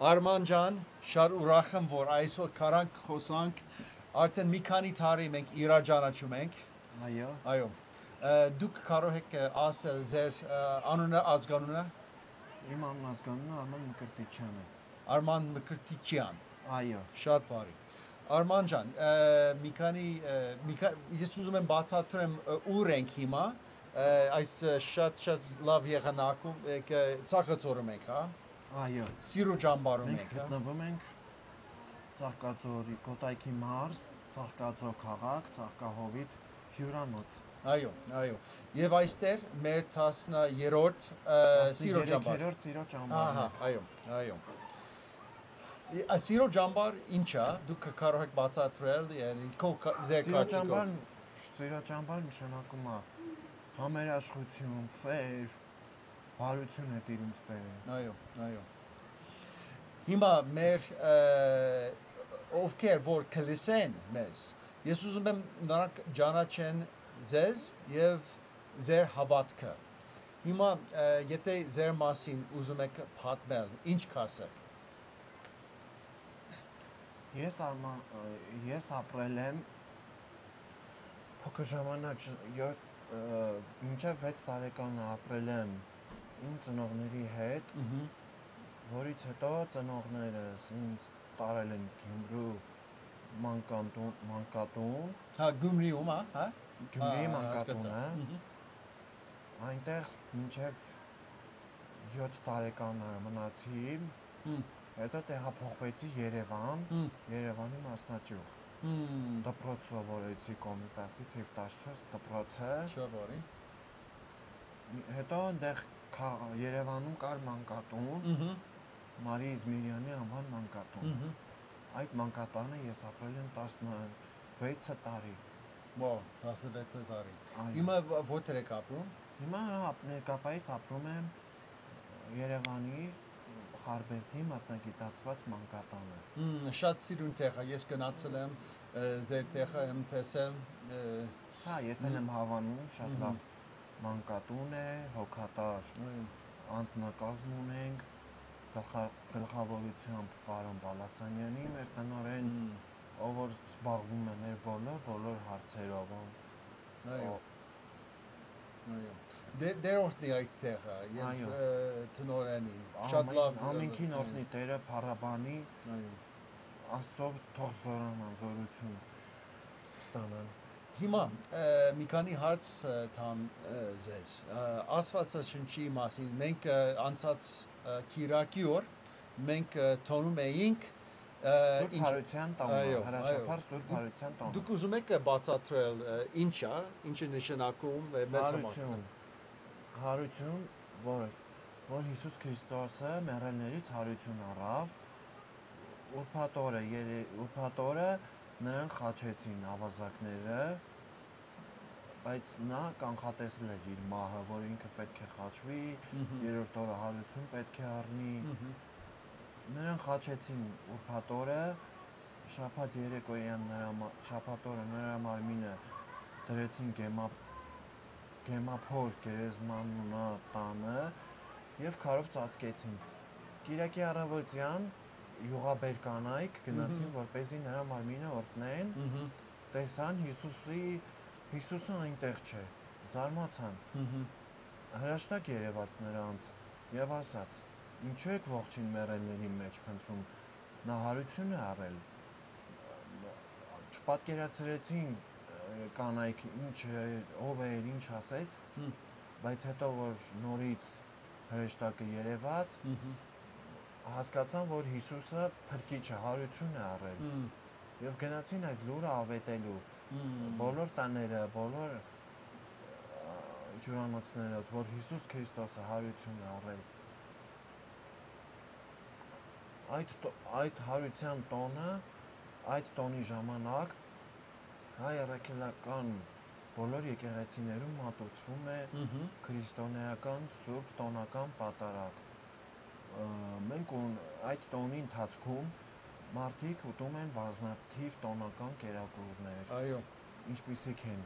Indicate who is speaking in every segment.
Speaker 1: Arman ջան, շատ ուրախ եմ, որ այսօր կարանք խոսանք, արդեն մի քանի տարի մենք իրար ճանաչում ենք։
Speaker 2: Այո։
Speaker 1: Այո։ Դուք կարող եք ասել ձեր անունը, ազգանունը։
Speaker 2: Իմ անունը Արման Մկրտիչյան է։
Speaker 1: Arman Մկրտիչյան։
Speaker 2: Այո։
Speaker 1: Շատ բարի։ Arman ջան, ես ուզում եմ բացատրեմ ուր ենք հիմա, այս շատ լավ եղանակում եք Ծաղկաձորում ենք, հա։
Speaker 2: Այո։
Speaker 1: Սիրո ճամբարում ենք, հա։
Speaker 2: Գտնվում ենք Ծաղկաձորի Կոտայքի մարզ, Ծաղկաձոր քաղաք, Ծաղկահովիտ հյուրանոց։
Speaker 1: Այո, այո։ Եվ այստեղ մեր 10-րդ սիրո ճամբար։
Speaker 2: 13-րդ սիրո ճամբարն է։
Speaker 1: Ահա, այո, այո։ Սիրո ճամբար ինչ է, դուք կարող եք բացատրել, ձեր կարծիքով։
Speaker 2: Սիրո ճամբար նշանակում է համերաշխություն, սեր, բարություն է տիրում ստերը։
Speaker 1: Այո, այո։ Հիմա մեր ովքեր որ կլսեն մեզ, ես ուզում եմ նրանք ճանաչեն ձեզ եւ ձեր հավատքը։ Հիմա եթե ձեր մասին ուզում եք պատմել, ինչ կասեք։
Speaker 2: Ես ապրել եմ փոքր ժամանակ մինչև 6 տարեկան ապրել եմ իմ ծնողների հետ, որից հետո ծնողներս ինձ տարել են Գյումրու մանկատուն։
Speaker 1: Հա, Գյումրիում, հա։
Speaker 2: Գյումրիի մանկատունը։ Այնտեղ մինչև 7 տարեկան մնացի, հետո տեղափոխվեցի Երևան, Երևանի մասնաճյուղ։ Դպրոց սովորեցի Կոմիտասի թիվ 14 դպրոցը։
Speaker 1: Շատ բարի։
Speaker 2: Հետո այնտեղ Երևանում կար մանկատուն, Մարի Իզմիրյանի անվան մանկատուն։ Այդ մանկատանը ես ապրել եմ 16 տարի։
Speaker 1: Wow, 16 տարի։ Հիմա որտեղ եք ապրում։
Speaker 2: Հիմա ներկայիս ապրում եմ Երևանի Խարբերդի մասնագիտացված մանկատանը։
Speaker 1: Շատ սիրուն տեղ է, ես գնացել եմ, ձեր տեղը եմ տեսել։
Speaker 2: Հա, ես եմ հավանում, շատ լավ մանկատուն է, հոգատար անձնակազմ ունենք, գլխավորությամբ պարոն Բալասանյանի, մեր տնօրեն, ով որ զբաղվում է մեր բոլոր հարցերով։
Speaker 1: Այո։ Այո։ Դեր օրտնի այդ տեղը եւ տնօրենին։ Շատ լավ։
Speaker 2: Ամենքին օրտնի տերը փառաբանի։ Այո։ Աստծո թող զորանան, զորություն ստանան։
Speaker 1: Հիմա մի քանի հարց տամ ձեզ։ Աստվածաշնչի մասին մենք անցած Կիրակի օր մենք տոնում էինք
Speaker 2: Սուրբ Հարության տոնը, հրաշափառ Սուրբ Հարության տոնը։
Speaker 1: Դուք ուզում եք բացատրել ինչ է, ինչը նշանակում մեզ համար։
Speaker 2: Հարություն, որ Հիսուս Քրիստոսը մեռելներից հարություն առավ, ուրբաթ օրը նրան խաչեցին ավազակները, բայց նա կանխատեսել էր իր մահը, որ ինքը պետք է խաչվի, երրորդ օրը հարություն պետք է առնի։ Նրան խաչեցին ուրբաթ օրը, շաբաթ երեկոյան շաբաթ օրը նրա մարմինը դրեցին գեմափոր գերեզմանունա տանը եւ քարով ծածկեցին։ Կիրակի առավոտյան յուղաբեր կանայք գնացին, որպեսզի նրա մարմինը օրհնեն, տեսան Հիսուսը այնտեղ չէ, զարմացան։ Հրաշտակ երևաց նրանց եւ ասաց. «Ինչու եք ողջին մեռելների մեջ փնտրում, նա հարություն է առել»։ Չպատկերացրեցին կանայք ով էր, ինչ ասեց, բայց հետո որ նորից հրեշտակը երևաց, հասկացան, որ Հիսուսը փրկիչ է, հարություն է առել։ Եվ գնացին այդ լուրը ավետելու բոլոր տները, բոլոր հյուրանոցները, որ Հիսուս Քրիստոսը հարություն է առել։ Այդ հարության տոնը, այդ տոնի ժամանակ հայ առաքելական բոլոր եկեղեցիներում մատուցվում է քրիստոնեական սուրբ տոնական պատարագ։ Մենք այդ տոնի ընթացքում մարդիկ ուտում են բազմաթիվ տոնական կերակուրներ։
Speaker 1: Այո։
Speaker 2: Ինչպիսիք են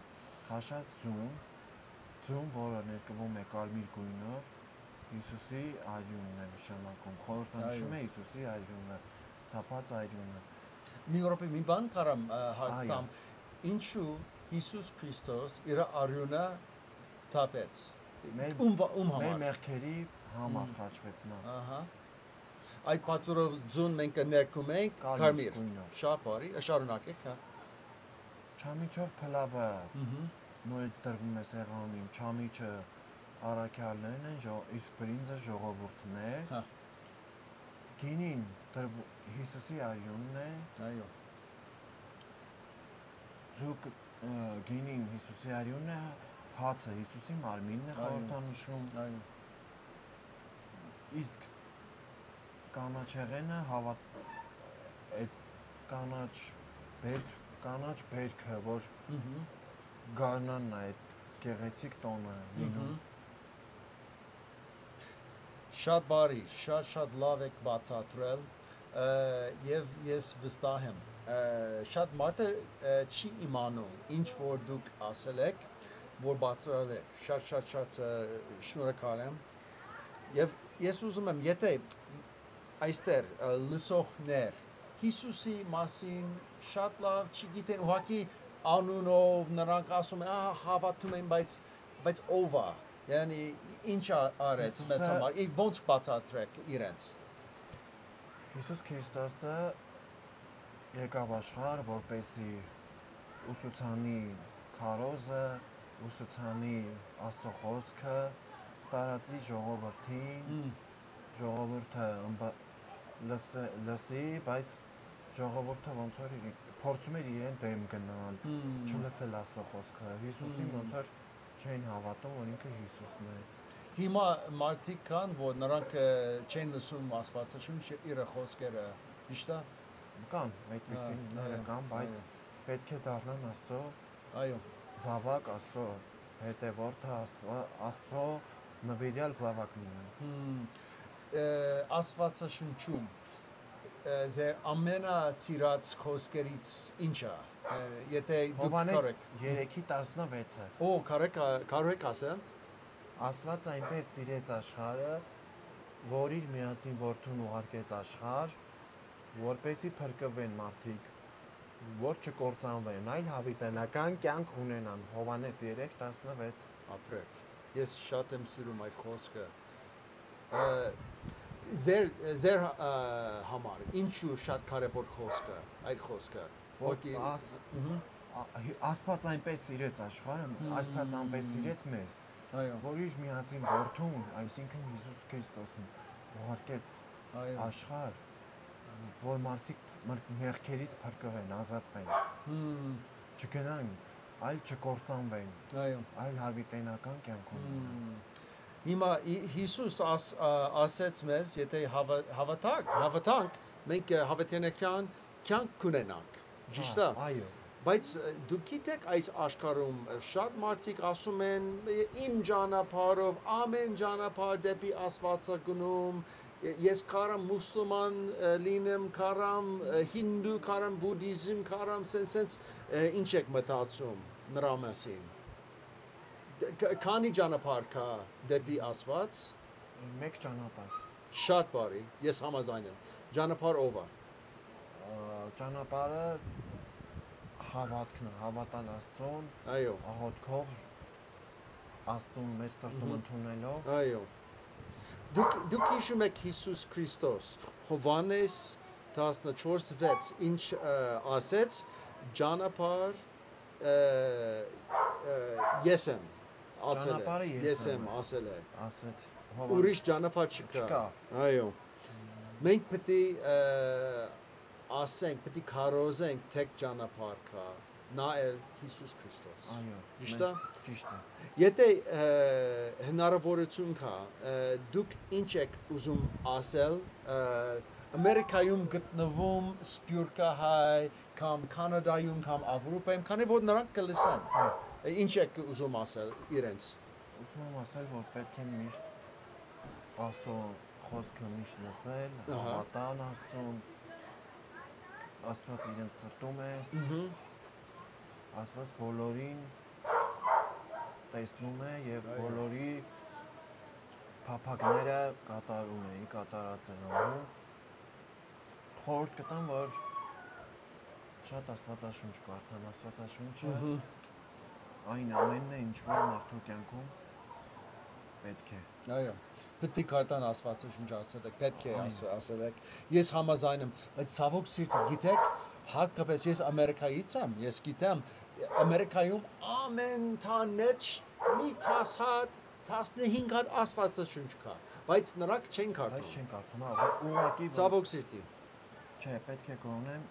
Speaker 2: խաշած ձուն, որը ներկվում է կարմիր գույնով, Հիսուսի արյունն է նշանակում, խորհրդանշում է Հիսուսի արյունը, թափած արյունը։
Speaker 1: Մի րոպե մի բան կարամ հարցնեմ, ինչու Հիսուս Քրիստոս իր արյունը թափեց։ Ում համար։
Speaker 2: Մեր մեղքերի համար խաչվեց նա։
Speaker 1: Ահա։ Այդ պատճառով ձուն մենք ներկում ենք կարմիր։ Շատ բարի, շարունակեք, հա։
Speaker 2: Չամիչով փլավը նորից դրվում է սեղանին, չամիչը առաքյալներն են, իսկ բրինձը ժողովուրդն է։
Speaker 1: Հա։
Speaker 2: Գինին Հիսուսի արյունն է։
Speaker 1: Այո։
Speaker 2: Ձուկ գինին Հիսուսի արյունն է, հացը Հիսուսի մարմինն է խորհրդանշում։
Speaker 1: Այո։
Speaker 2: Իսկ կանաչեղենը այդ կանաչ բերքը, որ գարնանն է այդ գեղեցիկ տոնը լինում։
Speaker 1: Շատ բարի, շատ լավ եք բացատրել եւ ես վստահ եմ շատ մարդը չի իմանում ինչ որ դուք ասել եք, որ բացատրել եք։ Շատ շնորհակալ եմ։ Եվ ես ուզում եմ, եթե այստեղ լսողներ Հիսուսի մասին շատ լավ չգիտեն, ուղղակի անունով նրանք ասում են, հավատում են, բայց ով է, yani ինչ արեց մեծ համար, ոնց բացատրեք իրենց։
Speaker 2: Հիսուս Քրիստոսը եկավ աշխարհ, որպեսզի ուսուցանի քարոզը, ուսուցանի Աստծո խոսքը, տարածի ժողովրդին, ժողովուրդը լսի, բայց ժողովուրդը ոնց որ փորձում էր իրեն դեմ գնալ, չլսել Աստծո խոսքը։ Հիսուսին ոնց որ չեն հավատում, որ ինքը Հիսուսն է։
Speaker 1: Հիմա մարդիկ կան, որ նրանք չեն լսում Աստվածաշունչը իր խոսքերը, ճիշտ է։
Speaker 2: Կան, այդպիսիները կան, բայց պետք է դառնան Աստծո,
Speaker 1: այո,
Speaker 2: զավակ, Աստծո հետևորդը, Աստծո նվիրյալ զավակ լինեն։
Speaker 1: Աստվածաշունչում ձեր ամենասիրած խոսքերից ինչա։ Եթե դուք կարեք
Speaker 2: 3:16-ը։
Speaker 1: Օ, կարեք ասել։
Speaker 2: Աստված այնպես սիրեց աշխարհը, որ իր միածին որդուն ուղարկեց աշխարհ, որպեսզի փրկվեն մարդիկ, որ չկործանվեն, այլ հավիտենական կյանք ունենան։ Հովհաննես 3:16։
Speaker 1: Ապրեք։ Ես շատ եմ սիրում այդ խոսքը։ Ձեր համար ինչու շատ կարևոր խոսքը, այդ խոսքը։
Speaker 2: Աստված այնպես սիրեց աշխարհը, Աստված այնպես սիրեց մեզ, որ իր միածին որդուն, այսինքն Հիսուս Քրիստոսին ուղարկեց աշխարհ, որ մարդիկ մեղքերից փրկվեն, ազատվեն, չգնան, այլ չկործանվեն, այլ հավիտենական կյանք ունենան։
Speaker 1: Հիմա Հիսուս ասեց մեզ, եթե հավատանք, մենք հավիտենական կյանք կունենանք, ճիշտ է։
Speaker 2: Այո։
Speaker 1: Բայց դուք գիտեք այս աշխարհում շատ մարդիկ ասում են իմ ճանապարհով ամեն ճանապարհ դեպի Աստվածը գնում, ես կարամ մուսուլման լինեմ, կարամ հինդու, կարամ բուդդիզմ, կարամ սենց ինչ եք մտածում նրա մասին։ Քանի ճանապարհ կա դեպի Աստված։
Speaker 2: Մեկ ճանապարհ։
Speaker 1: Շատ բարի, ես համաձայն եմ։ Ճանապարհ ով է։
Speaker 2: Ճանապարհը հավատքն է, հավատալ Աստծուն,
Speaker 1: այո,
Speaker 2: աղոթքով Աստծուն մեր սրտում ընդունելով։
Speaker 1: Այո։ Դուք հիշում եք Հիսուս Քրիստոս Հովհաննես 14:6 ինչ ասեց ճանապարհ ես եմ ասել է, ես եմ ասել է,
Speaker 2: ասեց
Speaker 1: ուրիշ ճանապարհ չկա։ Այո։ Մենք պետք է ասենք, պետք է քարոզենք թեք ճանապարհ կա, նա էլ Հիսուս Քրիստոս։
Speaker 2: Այո։
Speaker 1: Ճիշտ է։
Speaker 2: Ճիշտ է։
Speaker 1: Եթե հնարավորություն կա, դուք ինչ եք ուզում ասել Ամերիկայում գտնվում սփյուռքահայ կամ Կանադայում կամ Եվրոպայում, քանի որ նրանք կլսեն։ Ինչ եք ուզում ասել իրենց։
Speaker 2: Ուզում եմ ասել, որ պետք է միշտ Աստծո խոսքը միշտ լսել, հավատալ Աստծուն։ Աստված իրենց սրտում է։ Աստված բոլորին տեսնում է եւ բոլորի փափակները կատարում էի, կատարած են անում։ Խորհուրդ կտամ, որ շատ աստվածաշունչ կարդան, աստվածաշունչը այն ամենն է, ինչ որ մարդու կյանքում պետք է։
Speaker 1: Այո։ Պետք է կարդան աստվածաշունչ ասել եք, պետք է ասել եք։ Ես համաձայն եմ, բայց ցավոք սիրտի գիտեք, հատկապես ես Ամերիկայից եմ, ես գիտեմ, Ամերիկայում ամեն տան մեջ մի 10 հատ 15 հատ աստվածաշունչ կա, բայց նրանք չեն կարդում։
Speaker 2: Բայց չեն կարդում, ուղղակի
Speaker 1: Ցավոք սիրտի։
Speaker 2: Չէ, պետք է կողնեմ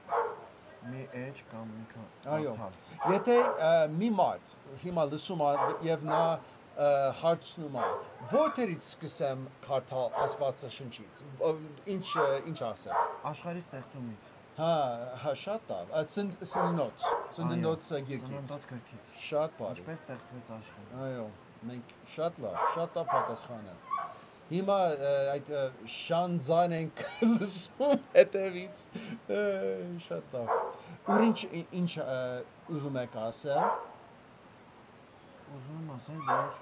Speaker 2: մի էջ կամ մի
Speaker 1: Այո։
Speaker 2: կարդալ։
Speaker 1: Եթե մի մարդ հիմա լսում է եւ նա հարցնում է, որտեղից սկսեմ կարդալ աստվածաշնչից, ինչ ասեմ։
Speaker 2: Աշխարհի ստեղծումից։
Speaker 1: Հա, շատ լավ։ Սնդնոց գիրքից։
Speaker 2: Սնդնոց գրքից։
Speaker 1: Շատ բարի։
Speaker 2: Ինչպես ստեղծվեց աշխարհը։
Speaker 1: Այո, մենք շատ լավ պատասխան եմ։ Հիմա այդ շանձան ենք լսում հետևից։ Շատ լավ։ Ու ինչ ուզում եք ասել։
Speaker 2: Ուզում եմ ասել, որ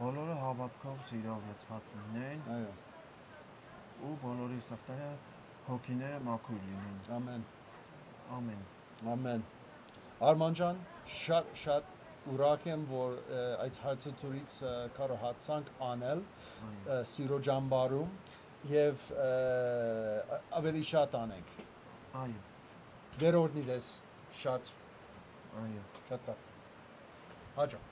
Speaker 2: բոլորը հավատքով սիրով լցված լինեն։
Speaker 1: Այո։
Speaker 2: Ու բոլորի սրտերը հոգիները մաքուր լինեն։
Speaker 1: Ամեն։
Speaker 2: Ամեն։
Speaker 1: Ամեն։ Արման ջան, շատ ուրախ եմ, որ այս հարցությունից կարողացանք անել սիրո ճամբարում եւ ավելի շատ անենք։
Speaker 2: Այո։
Speaker 1: Վերորդնի ձեզ շատ։
Speaker 2: Այո։
Speaker 1: Շատ լավ։ Հաջող։